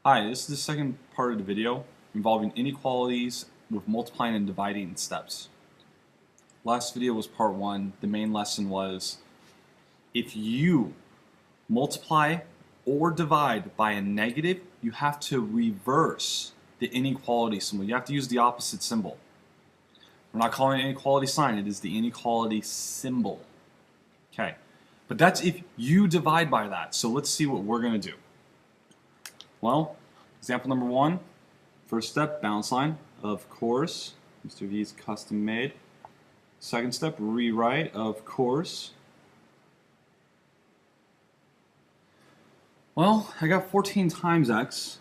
Hi, this is the second part of the video involving inequalities with multiplying and dividing steps. Last video was part one. The main lesson was if you multiply or divide by a negative, you have to reverse the inequality symbol. You have to use the opposite symbol. We're not calling it inequality sign, it is the inequality symbol. Okay, but that's if you divide by that. So let's see what we're going to do. Well, example number one, first step, balance line, of course. Mr. V's custom made. Second step, rewrite, of course. Well, I got 14 times x.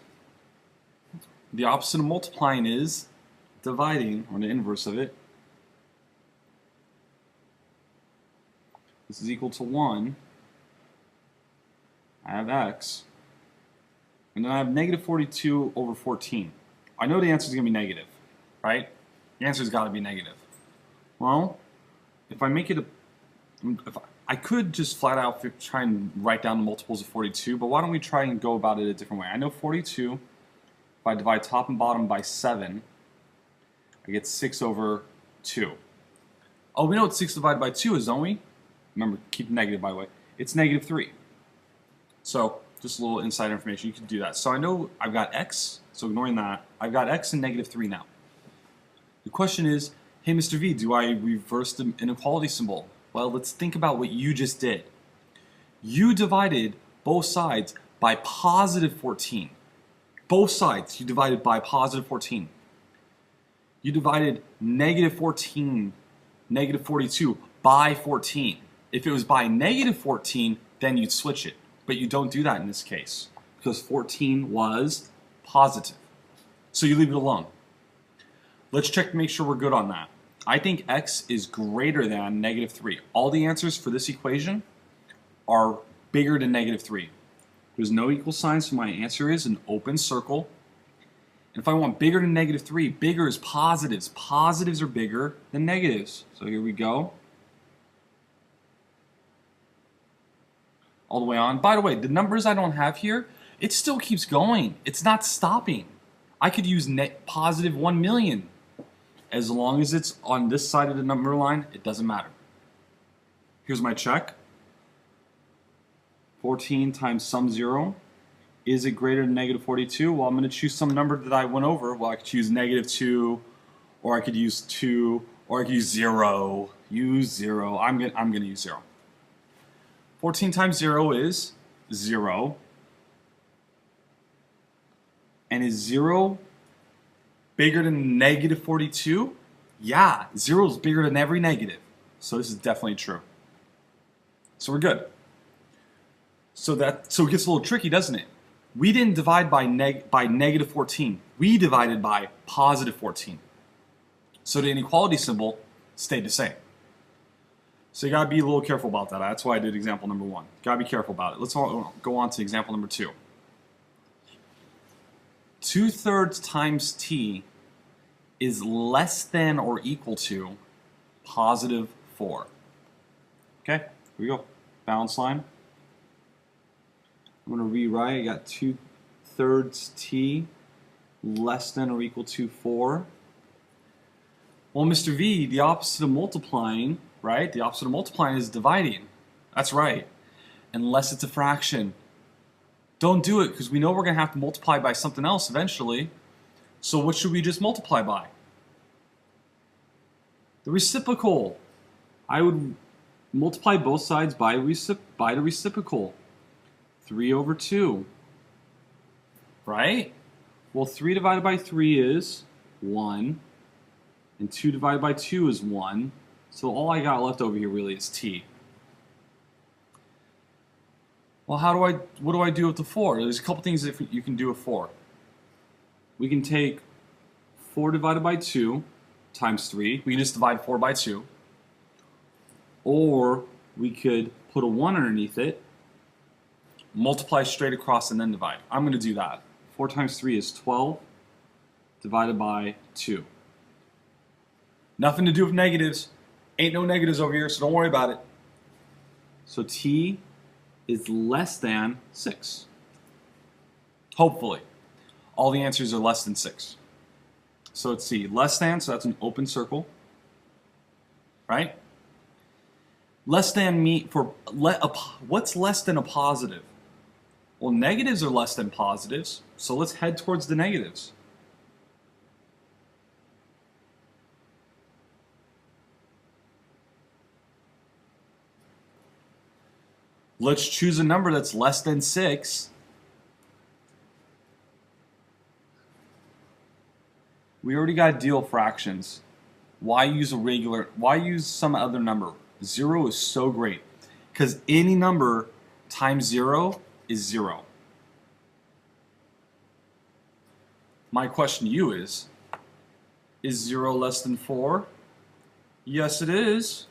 The opposite of multiplying is dividing, or the inverse of it. This is equal to 1. I have x. And then I have negative 42 over 14. I know the answer is going to be negative, right? The answer's got to be negative. Well, if I make it I could just flat out try and write down the multiples of 42, but why don't we try and go about it a different way? I know 42, if I divide top and bottom by 7, I get 6 over 2. Oh, we know what 6 divided by 2 is, don't we? Remember, keep negative, by the way. It's negative 3. So, just a little inside information, you can do that. So I know I've got x, so ignoring that, I've got x and negative 3 now. The question is, hey Mr. V, do I reverse the inequality symbol? Well, let's think about what you just did. You divided both sides by positive 14. Both sides you divided by positive 14. You divided negative 14, negative 42 by 14. If it was by negative 14, then you'd switch it. But you don't do that in this case because 14 was positive. So you leave it alone. Let's check to make sure we're good on that. I think x is greater than negative 3. All the answers for this equation are bigger than negative 3. There's no equal signs, so my answer is an open circle. And if I want bigger than negative 3, bigger is positives. Positives are bigger than negatives. So here we go. All the way on. By the way, the numbers I don't have here, it still keeps going. It's not stopping. I could use positive 1 million. As long as it's on this side of the number line, it doesn't matter. Here's my check. 14 times some 0. Is it greater than negative 42? Well, I'm going to choose some number that I went over. Well, I could choose negative 2, or I could use 2, or I could use 0. Use 0. I'm going to use 0. 14 times 0 is 0. And is 0 bigger than negative 42? Yeah, 0 is bigger than every negative. So this is definitely true. So we're good. So it gets a little tricky, doesn't it? We didn't divide by negative 14. We divided by positive 14. So the inequality symbol stayed the same. So you gotta be a little careful about that. That's why I did example number 1. Gotta be careful about it. Let's go on to example number 2. 2/3 times t is less than or equal to positive 4. Okay, here we go. Balance line. I'm going to rewrite. I got 2/3 t less than or equal to 4. Well, Mr. V, the opposite of multiplying, right? The opposite of multiplying is dividing. That's right. Unless it's a fraction. Don't do it because we know we're going to have to multiply by something else eventually. So what should we just multiply by? The reciprocal. I would multiply both sides by the reciprocal. 3 over 2. Right? Well, 3 divided by 3 is 1. And 2 divided by 2 is 1. So all I got left over here really is t. Well, what do I do with the 4? There's a couple things that you can do with 4. We can take 4 divided by 2 times 3. We can just divide 4 by 2. Or we could put a 1 underneath it, multiply straight across, and then divide. I'm going to do that. 4 times 3 is 12 divided by 2. Nothing to do with negatives. Ain't no negatives over here, so don't worry about it. So t is less than 6. Hopefully. all the answers are less than 6. So let's see, less than, so that's an open circle, right? Less than what's less than a positive? Well, negatives are less than positives, so let's head towards the negatives. Let's choose a number that's less than 6. We already got to deal fractions. Why use some other number? 0 is so great because any number times 0 is 0. My question to you is 0 less than 4? Yes, it is.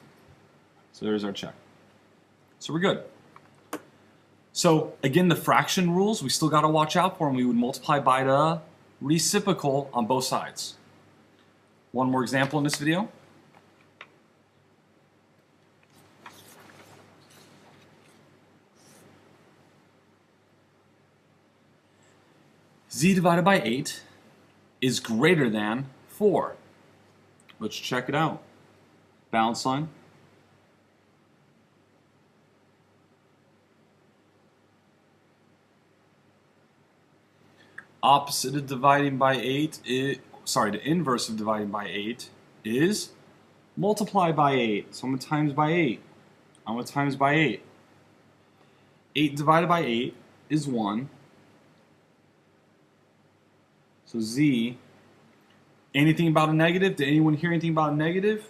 So there's our check. So we're good. So again, the fraction rules, we still got to watch out for them. We would multiply by the reciprocal on both sides. One more example in this video. Z divided by 8 is greater than 4. Let's check it out. Balance line. Opposite of dividing by 8 is, the inverse of dividing by 8 is multiply by 8. So I'm going to times by 8. I'm going to times by 8. 8 divided by 8 is 1. So Z, anything about a negative? Did anyone hear anything about a negative?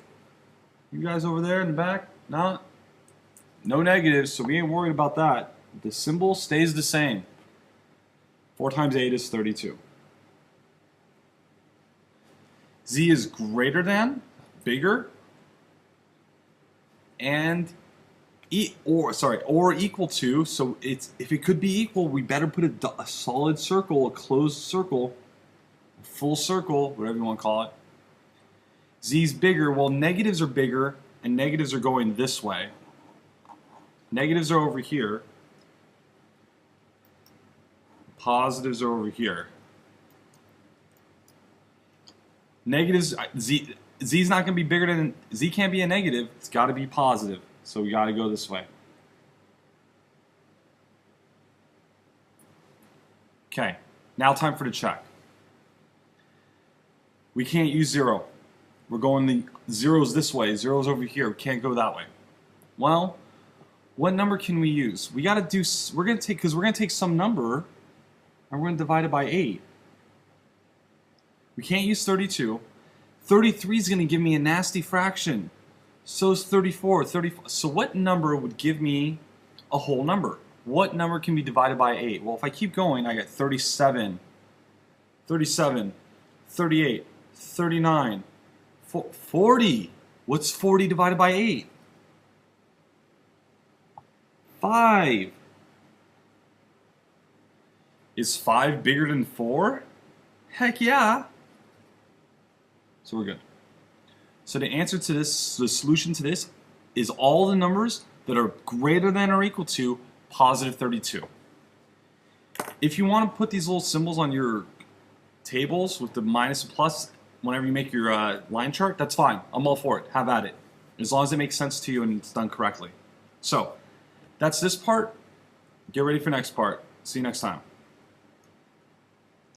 You guys over there in the back? No? No negatives, so we ain't worried about that. The symbol stays the same. 4 times 8 is 32. Z is greater than, bigger, and or equal to. So if it could be equal, we better put a solid circle, a closed circle, a full circle, whatever you want to call it. Z is bigger. Well, negatives are bigger, and negatives are going this way. Negatives are over here. Positives are over here. Negatives, Z's not going to be bigger than, Z can't be a negative, it's got to be positive. So we got to go this way. Okay, now time for the check. We can't use 0. We're going the zeros this way, zeros over here, we can't go that way. Well, what number can we use? We got to do, we're going to take some number and we're going to divide it by 8. We can't use 32. 33 is going to give me a nasty fraction. So is 34. So what number would give me a whole number? What number can be divided by 8? Well, if I keep going, I get 37, 37, 38, 39, 40. What's 40 divided by 8? 5. Is 5 bigger than 4? Heck yeah. So we're good. So the answer to this, the solution to this, is all the numbers that are greater than or equal to positive 32. If you want to put these little symbols on your tables with the minus and plus whenever you make your line chart, that's fine. I'm all for it. Have at it. As long as it makes sense to you and it's done correctly. So that's this part. Get ready for next part. See you next time.